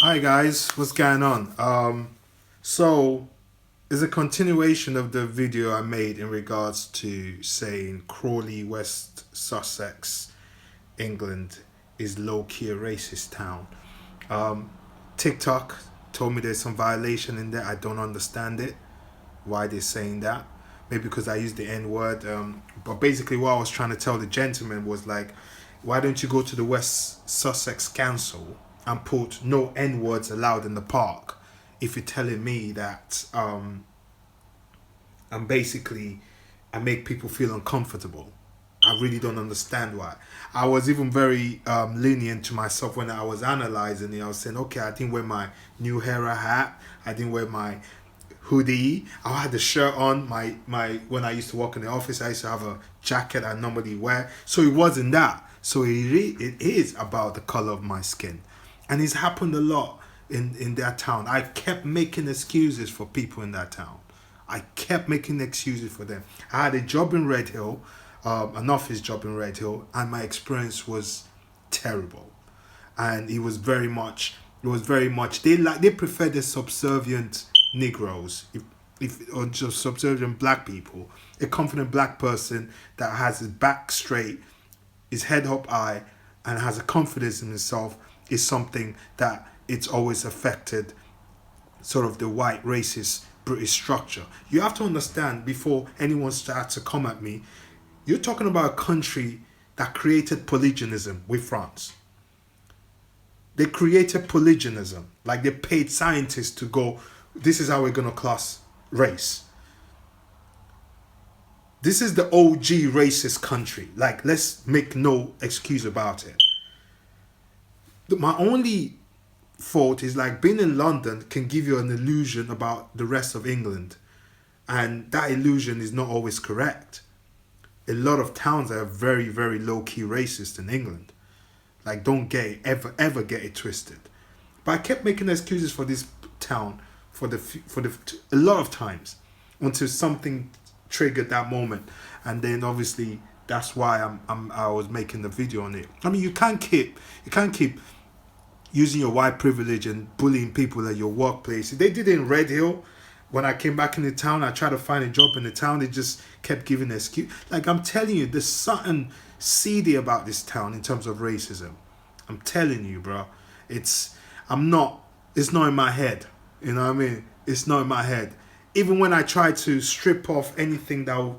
Hi guys, what's going on? So it's a continuation of the video I made in regards to saying Crawley, West Sussex, England is low-key a racist town. Um, TikTok told me there's some violation in there. I don't understand it. Why they're saying that? Maybe because I used the N word. But basically, what I was trying to tell the gentleman was like, why don't you go to the West Sussex Council and put no N words allowed in the park? If you're telling me that I'm basically I make people feel uncomfortable. I really don't understand why. I was even very lenient to myself when I was analyzing it. I was saying, okay, I didn't wear my new Hera hat. I didn't wear my hoodie. I had the shirt on. My when I used to work in the office, I used to have a jacket I normally wear. So it wasn't that. So it is about the color of my skin, and it's happened a lot in that town. I kept making excuses for people in that town. I kept making excuses for them. I had a job in Red Hill, an office job in Red Hill, and my experience was terrible. And it was very much they prefer the subservient Negroes, if or just subservient black people. A confident black person that has his back straight, his head up high, and has a confidence in himself is something that it's always affected sort of the white racist British structure. You have to understand before anyone starts to come at me, you're talking about a country that created polygenism with France. They created polygenism. Like they paid scientists to go, this is how we're going to class race. This is the OG racist country. Like, let's make no excuse about it. My only fault is like being in London can give you an illusion about the rest of England. And that illusion is not always correct. A lot of towns are very, very low-key racist in England. Like, don't get it, ever get it twisted. But I kept making excuses for this town for the a lot of times until something triggered that moment, and then obviously that's why I was making the video on it. I mean, you can't keep using your white privilege and bullying people at your workplace. They did it in Red Hill. When I came back in the town, I tried to find a job in the town. They just kept giving excuse. Like, I'm telling you, there's something seedy about this town in terms of racism. I'm telling you, bro. It's it's not in my head. You know what I mean? It's not in my head. Even when I try to strip off anything that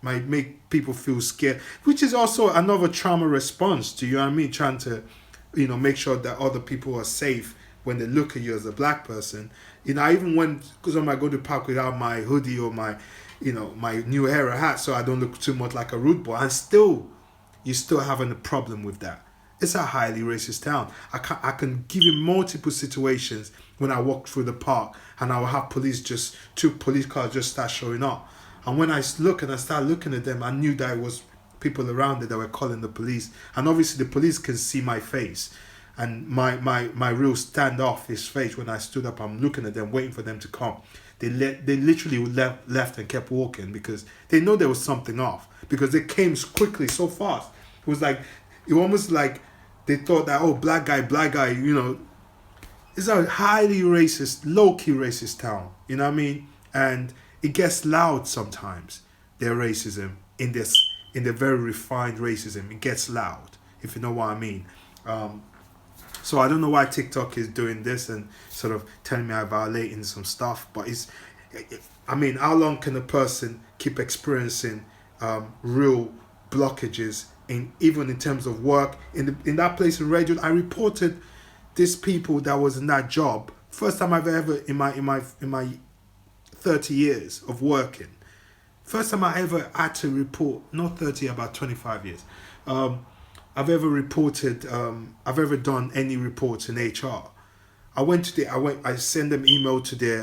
might make people feel scared, which is also another trauma response to, you know what I mean, trying to, make sure that other people are safe when they look at you as a black person. I even went, because I might go to the park without my hoodie or my new Hera hat, so I don't look too much like a rude boy. And you're still having a problem with that. It's a highly racist town. I can give you multiple situations when I walk through the park and I will have two police cars just start showing up. And when I look and I start looking at them, I knew that it was people around there that were calling the police. And obviously the police can see my face. And my real standoffish face when I stood up, I'm looking at them, waiting for them to come. They literally left and kept walking because they know there was something off. Because they came quickly, so fast. It almost like they thought that, oh, black guy, it's a highly racist, low-key racist town. You know what I mean? And it gets loud sometimes, their racism, in the very refined racism. It gets loud, if you know what I mean. So I don't know why TikTok is doing this and sort of telling me I'm violating some stuff. But how long can a person keep experiencing real blockages even in terms of work? In that place in radio, I reported these people that was in that job. First time I've ever in my 30 years of working. First time I ever had to report, not 30, about 25 years. I've ever done any reports in HR. I send them email to their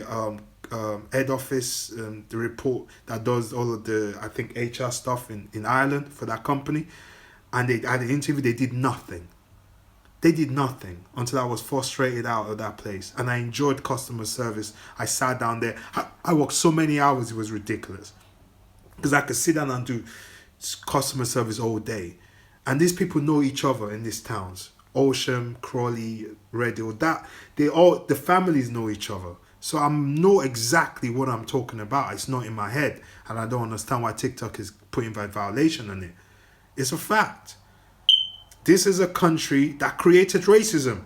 head office, the report that does all of the, I think, HR stuff in Ireland for that company. And they had an interview, they did nothing. They did nothing until I was frustrated out of that place. And I enjoyed customer service. I sat down there. I worked so many hours, it was ridiculous. Because I could sit down and do customer service all day. And these people know each other in these towns. Oldham, Crawley, Redhill, that they all, the families know each other. So I know exactly what I'm talking about. It's not in my head, and I don't understand why TikTok is putting that violation on it. It's a fact. This is a country that created racism.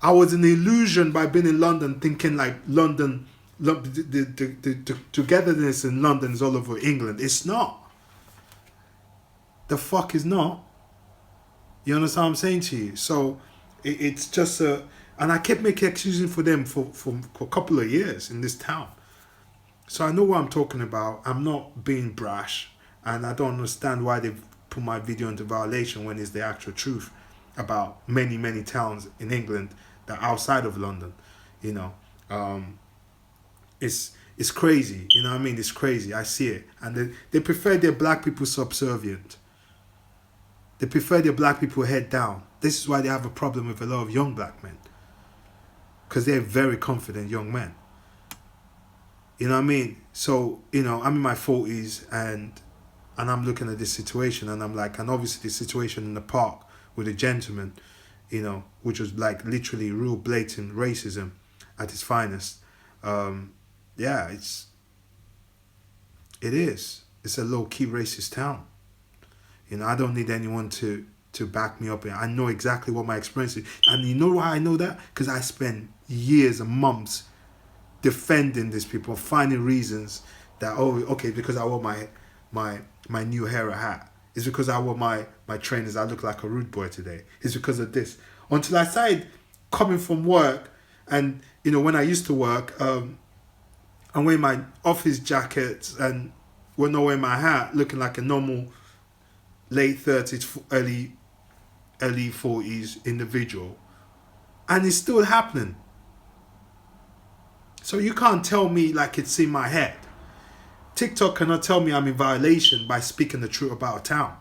I was an illusion by being in London, thinking like London, the togetherness in London is all over England. It's not. The fuck is not. You understand what I'm saying to you? So it's just a, and I kept making excuses for them for a couple of years in this town. So I know what I'm talking about. I'm not being brash, and I don't understand why they've put my video into violation when it's the actual truth about many towns in England that are outside of London. You know, it's crazy. You know what I mean? It's crazy. I see it, and they prefer their black people subservient. They prefer their black people head down. This is why they have a problem with a lot of young black men, because they're very confident young men. You know what I mean? So, you know, I'm in my 40s and I'm looking at this situation, and I'm like, and obviously the situation in the park with a gentleman, you know, which was like literally real blatant racism at its finest. Yeah, it is. It's a low-key racist town. You know, I don't need anyone to back me up. I know exactly what my experience is. And you know why I know that? Because I spent years and months defending these people, finding reasons that, oh, okay, because I wore my new hair hat. It's because I wore my trainers, I look like a rude boy today. It's because of this. Until I started coming from work, and, you know, when I used to work, I'm wearing my office jackets and when not wearing my hat, looking like a normal late 30s, early 40s individual. And it's still happening. So you can't tell me like it's in my head. TikTok cannot tell me I'm in violation by speaking the truth about a town.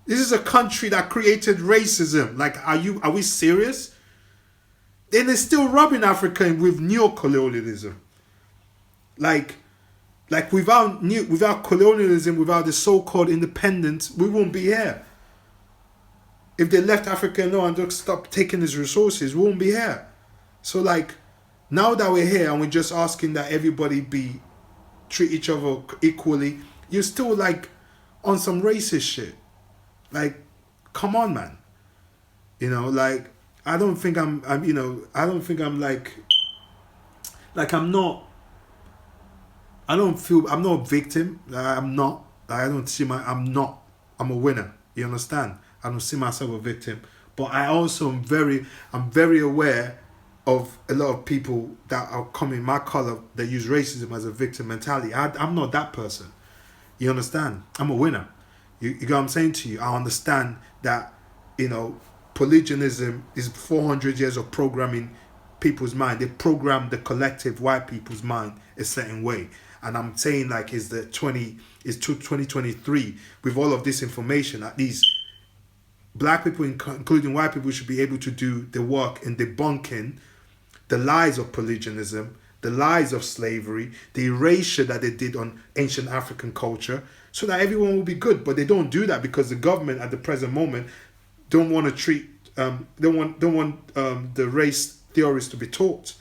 This is a country that created racism. Like, are we serious? Then they're still robbing Africa with neocolonialism. Like without colonialism, without the so-called independence, we won't be here. If they left Africa alone and just stopped taking its resources, we won't be here. So like, now that we're here and we're just asking that everybody treat each other equally, you're still like on some racist shit. Like, come on, man. You know, like, I don't think I'm like I'm not. I don't feel, I'm not a victim. I'm not. I'm a winner. You understand? I don't see myself a victim. But I also I'm very aware of a lot of people that are coming my color that use racism as a victim mentality. I'm not that person. You understand? I'm a winner. You get what I'm saying to you? I understand that, you know, polygenism is 400 years of programming people's mind. They program the collective white people's mind a certain way. And I'm saying like it's 2023 with all of this information, at least black people, including white people, should be able to do the work in debunking the lies of polygenism, the lies of slavery, the erasure that they did on ancient African culture, so that everyone will be good. But they don't do that because the government at the present moment don't want to treat, don't want the race theories to be taught.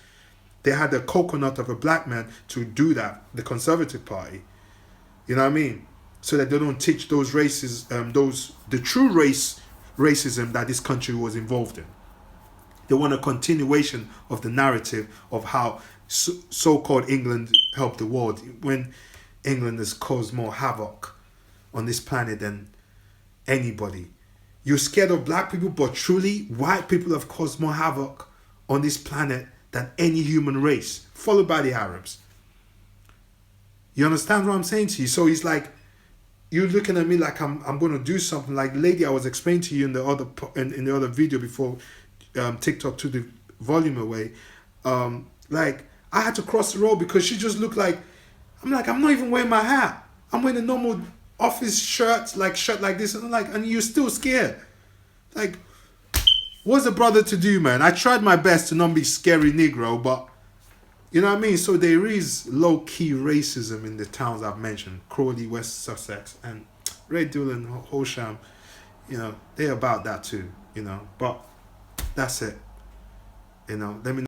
They had a coconut of a black man to do that, the Conservative Party. You know what I mean? So that they don't teach those races, the true racism that this country was involved in. They want a continuation of the narrative of how so-called England helped the world, when England has caused more havoc on this planet than anybody. You're scared of black people, but truly, white people have caused more havoc on this planet than any human race, followed by the Arabs. You understand what I'm saying to you? So it's like, you're looking at me like I'm going to do something. Like the lady I was explaining to you in the other video before TikTok took the volume away. Like, I had to cross the road because she just looked like, I'm not even wearing my hat. I'm wearing a normal office shirt like this, and I'm like, and you're still scared. Like, what's a brother to do, man? I tried my best to not be scary Negro, but you know what I mean? So there is low-key racism in the towns I've mentioned. Crawley, West Sussex, and Redhill and Oldham. You know, they're about that too, you know. But That's it. You know, let me